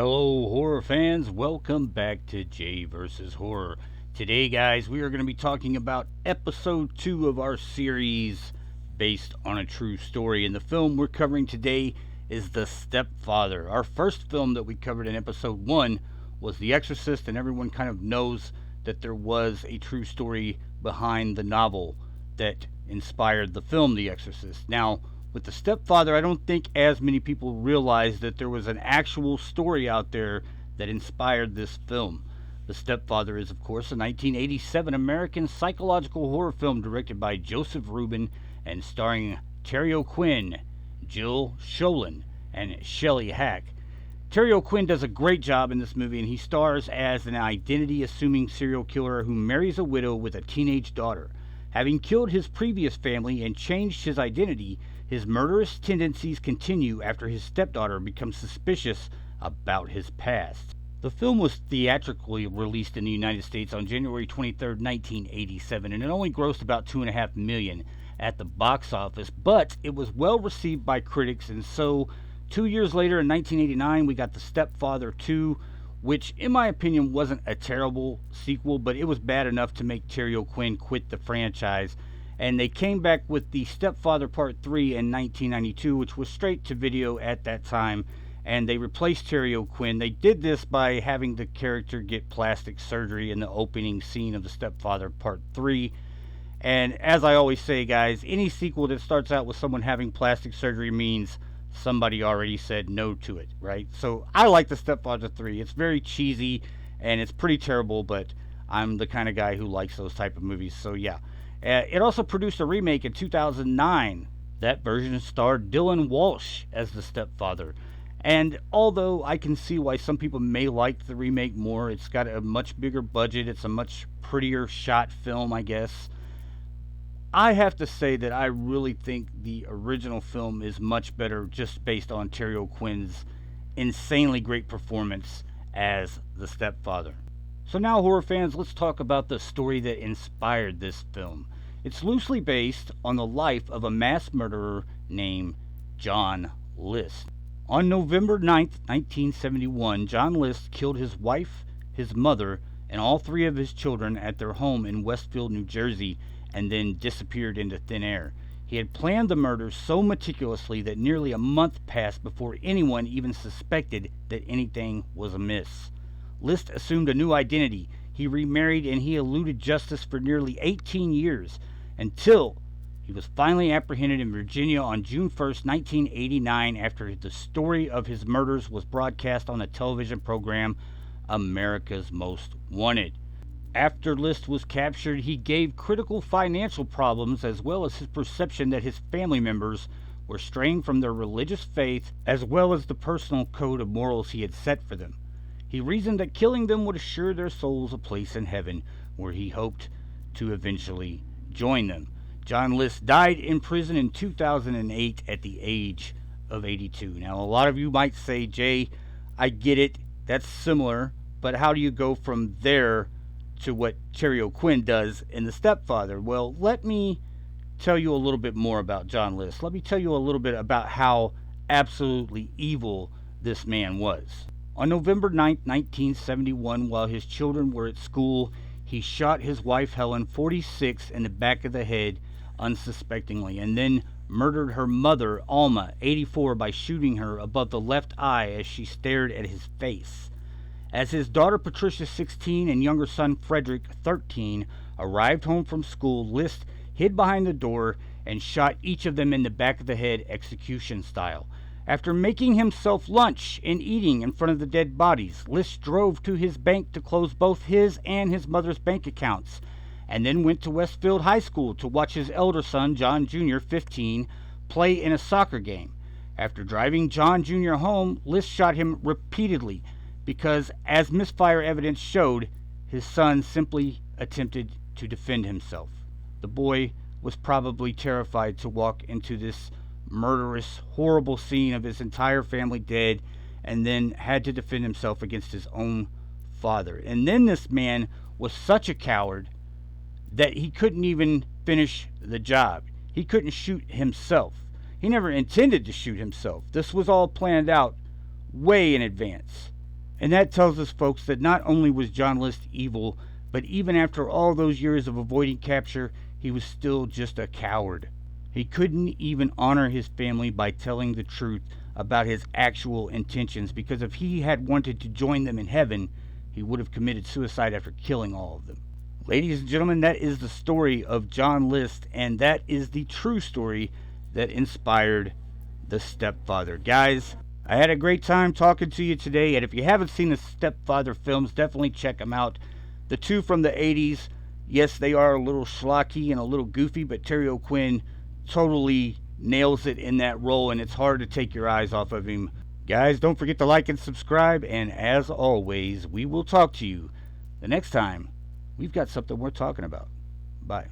Hello, horror fans. Welcome back to Jay vs. Horror. Today, guys, we are going to be talking about episode 2 of our series based on a true story. And the film we're covering today is The Stepfather. Our first film that we covered in episode 1 was The Exorcist, and everyone kind of knows that there was a true story behind the novel that inspired the film The Exorcist. Now, with The Stepfather, I don't think as many people realize that there was an actual story out there that inspired this film. The Stepfather is, of course, a 1987 American psychological horror film directed by Joseph Rubin and starring Terry O'Quinn, Jill Sholin, and Shelley Hack. Terry O'Quinn does a great job in this movie, and he stars as an identity-assuming serial killer who marries a widow with a teenage daughter. Having killed his previous family and changed his identity, his murderous tendencies continue after his stepdaughter becomes suspicious about his past. The film was theatrically released in the United States on January 23, 1987, and it only grossed about $2.5 million at the box office, but it was well received by critics, and so 2 years later, in 1989, we got The Stepfather 2, which, in my opinion, wasn't a terrible sequel, but it was bad enough to make Terry O'Quinn quit the franchise. And they came back with The Stepfather Part 3 in 1992, which was straight to video at that time, and they replaced Terry O'Quinn. They did this by having the character get plastic surgery in the opening scene of The Stepfather Part 3. And as I always say, guys, any sequel that starts out with someone having plastic surgery means somebody already said no to it, right? So I like The Stepfather 3. It's very cheesy, and it's pretty terrible, but I'm the kind of guy who likes those type of movies, so yeah. It also produced a remake in 2009. That version starred Dylan Walsh as the stepfather. And although I can see why some people may like the remake more, it's got a much bigger budget, it's a much prettier shot film, I guess. I have to say that I really think the original film is much better just based on Terry O'Quinn's insanely great performance as the stepfather. So now, horror fans, let's talk about the story that inspired this film. It's loosely based on the life of a mass murderer named John List. On November 9th, 1971, John List killed his wife, his mother, and all three of his children at their home in Westfield, New Jersey, and then disappeared into thin air. He had planned the murders so meticulously that nearly a month passed before anyone even suspected that anything was amiss. List assumed a new identity. He remarried and he eluded justice for nearly 18 years until he was finally apprehended in Virginia on June 1st, 1989, after the story of his murders was broadcast on the television program America's Most Wanted. After List was captured, he gave critical financial problems as well as his perception that his family members were straying from their religious faith as well as the personal code of morals he had set for them. He reasoned that killing them would assure their souls a place in heaven, where he hoped to eventually join them. John List died in prison in 2008 at the age of 82. Now, a lot of you might say, Jay, I get it, that's similar, but how do you go from there to what Terry O'Quinn does in The Stepfather? Well, let me tell you a little bit more about John List. Let me tell you a little bit about how absolutely evil this man was. On November 9, 1971, while his children were at school, he shot his wife Helen, 46, in the back of the head unsuspectingly, and then murdered her mother, Alma, 84, by shooting her above the left eye as she stared at his face. As his daughter Patricia, 16, and younger son Frederick, 13, arrived home from school, List hid behind the door and shot each of them in the back of the head execution style. After making himself lunch and eating in front of the dead bodies, List drove to his bank to close both his and his mother's bank accounts, and then went to Westfield High School to watch his elder son, John Jr., 15, play in a soccer game. After driving John Jr. home, List shot him repeatedly because, as misfire evidence showed, his son simply attempted to defend himself. The boy was probably terrified to walk into this murderous, horrible scene of his entire family dead, and then had to defend himself against his own father. And then this man was such a coward that he couldn't even finish the job. He couldn't shoot himself. He never intended to shoot himself. This was all planned out way in advance. And that tells us, folks, that not only was John List evil, but even after all those years of avoiding capture, he was still just a coward. He couldn't even honor his family by telling the truth about his actual intentions, because if he had wanted to join them in heaven, he would have committed suicide after killing all of them. Ladies and gentlemen, that is the story of John List, and that is the true story that inspired The Stepfather. Guys, I had a great time talking to you today, and if you haven't seen the Stepfather films, definitely check them out. The two from the 80s, yes, they are a little schlocky and a little goofy, but Terry O'Quinn totally nails it in that role, and it's hard to take your eyes off of him. Guys, don't forget to like and subscribe, and as always, we will talk to you the next time we've got something worth talking about. Bye.